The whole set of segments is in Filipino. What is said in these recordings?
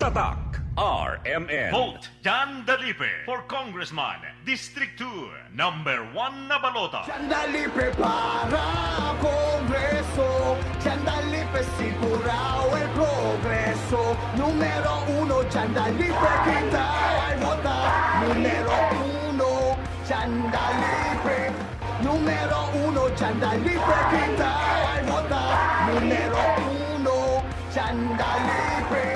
Tatak RMN. Vote Jan Dalipe for Congressman, District 2, number 1 na balota. Dalipe para Congreso, Dalipe sigurado el progreso. Número 1, Dalipe kita ay vota. Número 1, Dalipe. Número 1, Dalipe kita ay vota. Número 1, Dalipe.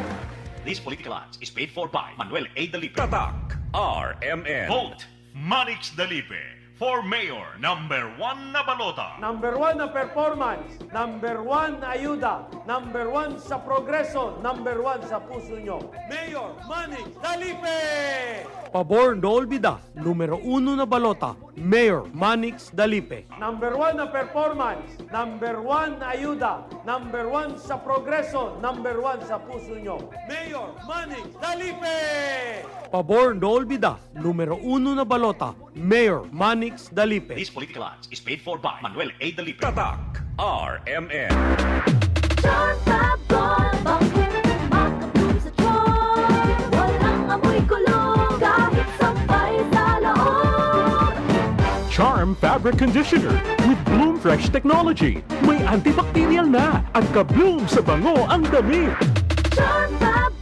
This political ads is paid for by Manuel A. Dalipe. Tatak RMN. Vote Manix Dalipe for Mayor, number 1 na balota. Number 1 na performance, number 1 na ayuda, number 1 sa progreso, number 1 sa puso nyo. Mayor Manny Dalipe! Pabor Dolbida, numero 1 na balota, Mayor Manix Dalipe. Number 1 na performance, number 1 na ayuda, number 1 sa progreso, number 1 sa puso nyo. Mayor Manix Dalipe! Pabor Dolbida, numero 1 na balota, Mayor Manix Dalipe. This political ads is paid for by Manuel A. Dalipe. Tatak RMN. Charm Fab bakit makapun sa charm? Walang amoy kulong kahit sampay sa loob. Charm Fabric Conditioner with Bloom Fresh Technology. May antibacterial na at ka-bloom sa bango ang damit. Charm Fab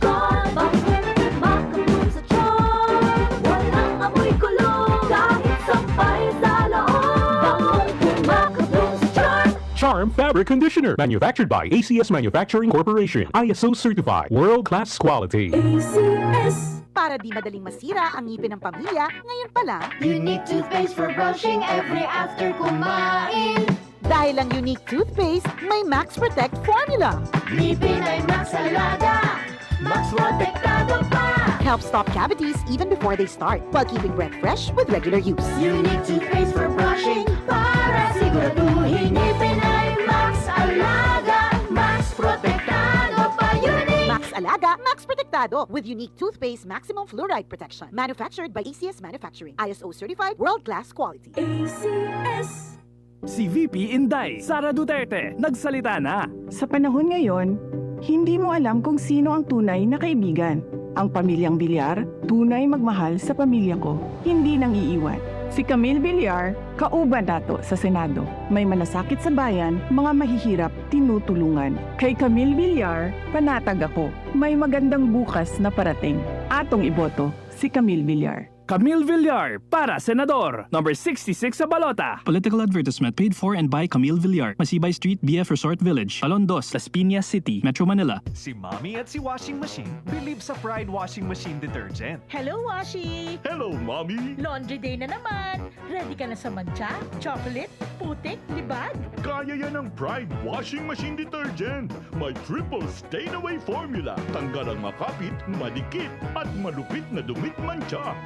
bakit makapun sa charm? Walang amoy kulong kahit sampay sa loob. Makapun sa charm. Charm Fabric Conditioner. Manufactured by ACS Manufacturing Corporation. ISO certified. World-class quality. ACS. Para di madaling masira ang ngipin ng pamilya, ngayon pa lang, Unique toothpaste for brushing every after kumain. dahil ang unique toothpaste, may Max Protect formula. Ngipin ay Max Alaga, Max Protektado pa. Helps stop cavities even before they start, while keeping breath fresh with regular use. Unique toothpaste for brushing para siguraduhin ngipin ay Max Alaga, Max Protektado pa. Unique. Max Alaga, Max Protectado with unique toothpaste maximum fluoride protection. Manufactured by ACS Manufacturing. ISO certified world-class quality. ACS. Si VP Inday, Sara Duterte, nagsalita na. Sa panahon ngayon, hindi mo alam kung sino ang tunay na kaibigan. Ang pamilyang Villar, tunay magmahal sa pamilya ko, hindi nang iiwan. Si Camille Villar, kauban nato sa Senado. May malasakit sa bayan, mga mahihirap, tinutulungan. Kay Camille Villar, panatag ako. May magandang bukas na parating. Atong iboto, si Camille Villar. Camille Villar, para Senador, number 66 sa balota. Political advertisement paid for and by Camille Villar, Masibay Street, BF Resort Village, Alondos, Las Piñas City, Metro Manila. Si Mommy at si Washing Machine believe sa Pride Washing Machine Detergent. Hello, Washi! Hello, Mommy! Laundry day na naman. Ready ka na sa mancha, chocolate, putik, libag? Kaya yan ang Pride Washing Machine Detergent. May triple stain-away formula. Tanggal ang makapit, madikit, at malupit na dumit mancha.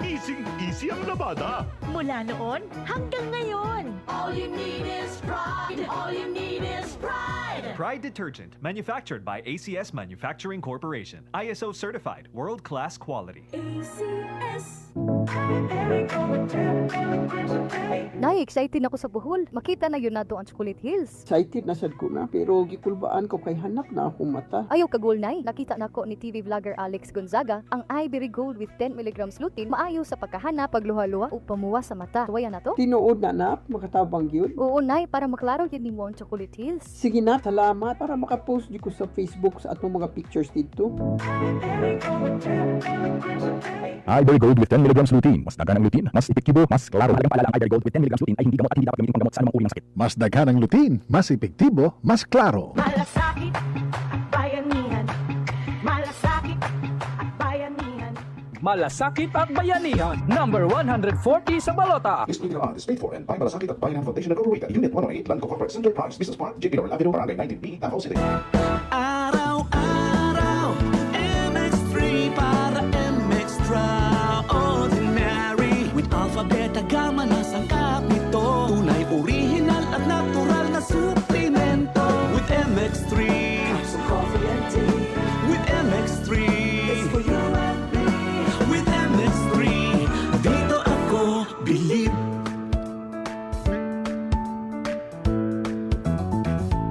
Easy ang labada. Mula noon hanggang ngayon. All you need is pride. All you need is pride. Pride Detergent, manufactured by ACS Manufacturing Corporation. ISO certified, world-class quality. ACS. Nay, excited ako sa Bohol. Makita na yun nato ang Chocolate Hills. Excited na sad ko na, pero gikulbaan ko kay hanak na akong mata. Ayaw kagol, Nay. Nakita nako ni TV vlogger Alex Gonzaga ang Ivory Gold with 10 mg lutein maayo sa pagkahana, pagluha-luha o pamuwa sa mata. Tuwaya na to? Tinuod na nak, makatabang yun. Oo, Nay, para maklaro yun ni mo ang Chocolate Hills. Sige na, salamat para makapost di ko sa Facebook sa atong mga pictures dito. Ivory Gold with 10 mg lutein. Mas dagan ang lutein, mas epektibo, mas klaro. Talagang paalala ang Ivory Gold with 10 mg lutein ay hindi gamot at hindi dapat gamitin pang gamot sa anumang uri ng sakit. Mas dagan ang lutein, mas epektibo, mas klaro. Malasakit at bayanihan. Malasakit at bayanihan. Malasakit at Bayanihan, number 140 sa balota. This video is paid for and by Malasakit at Bayan Foundation Incorporated, Unit 108, Lanco Corporate Center, Price Business Park, JP Laurel Avenue, Barangay 19B, Davao City. Araw-araw, MX3 para MX-Traordinary. With Alpha, Beta, Gamma na sangkap nito. Tunay, original at natural na suplemento. With MX3, some coffee and tea. With MX3, it's for you and me. With MX3, dito ako believe.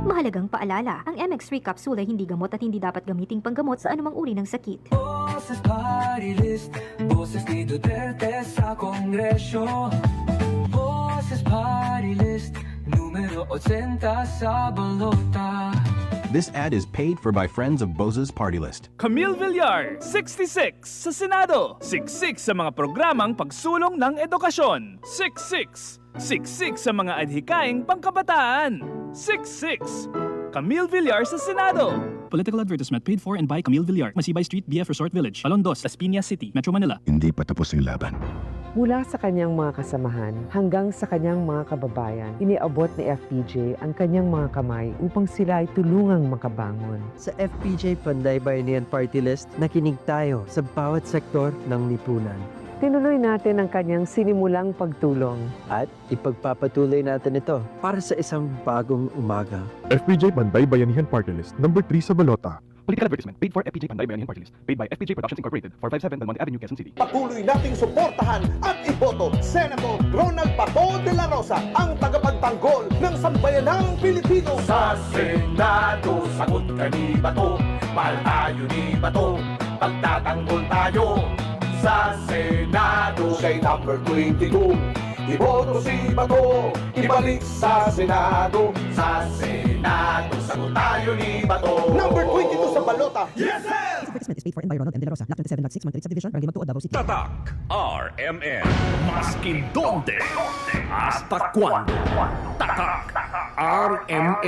Mahalagang paalala Paalala, ang MX3 capsule ay hindi gamot at hindi dapat gamiting panggamot sa anumang uri ng sakit. Boses Party List, boses ni Duterte sa Kongresyo. Boses Party List, numero 80 sa balota. This ad is paid for by friends of Bose's Party List. Camille Villar, 66 sa Senado. Siksik sa mga programang pagsulong ng edukasyon. Siksik sa mga adhikaing pangkabataan. Siksik. Camille Villar sa Senado. Political advertisement paid for and by Camille Villar, Masibay Street, BF Resort Village, Alondos, Las Piñas City, Metro Manila. Hindi pa tapos ang laban. Mula sa kanyang mga kasamahan hanggang sa kanyang mga kababayan, iniabot ni FPJ ang kanyang mga kamay upang sila ay tulungang makabangon. Sa FPJ Panday Bayanihan Party List, nakinig tayo sa bawat sektor ng lipunan. Tinuloy natin ang kanyang sinimulang pagtulong. At ipagpapatuloy natin ito para sa isang bagong umaga. FPJ Panday Bayanihan Party List, number 3 sa balota. Political advertisement paid for FPJ Panday Bayanihan Party List. Paid by FPJ Productions Incorporated, 457 Belmonte Avenue, Quezon City. Patuloy nating suportahan at iboto Senator Ronald Bato de la Rosa, ang tagapagtanggol ng sambayanang Pilipino. Sa Senado, sagot ka ni Bato, mahal tayo ni Bato, pagtatanggol tayo. Sa Senado, siya'y number 22, iboto si Bato, ibalik sa Senado. Sa Senado, sagot tayo ni Bato. Number 22 sa balota. Yes, sir! Advertisement is paid for and by Ronald M. De La Rosa, Block 27.6, Monterey Subdivision, Barangay Magtuo, Davao City. Tatak RMN. Maskin donde, hasta cuando. Tatak RMN.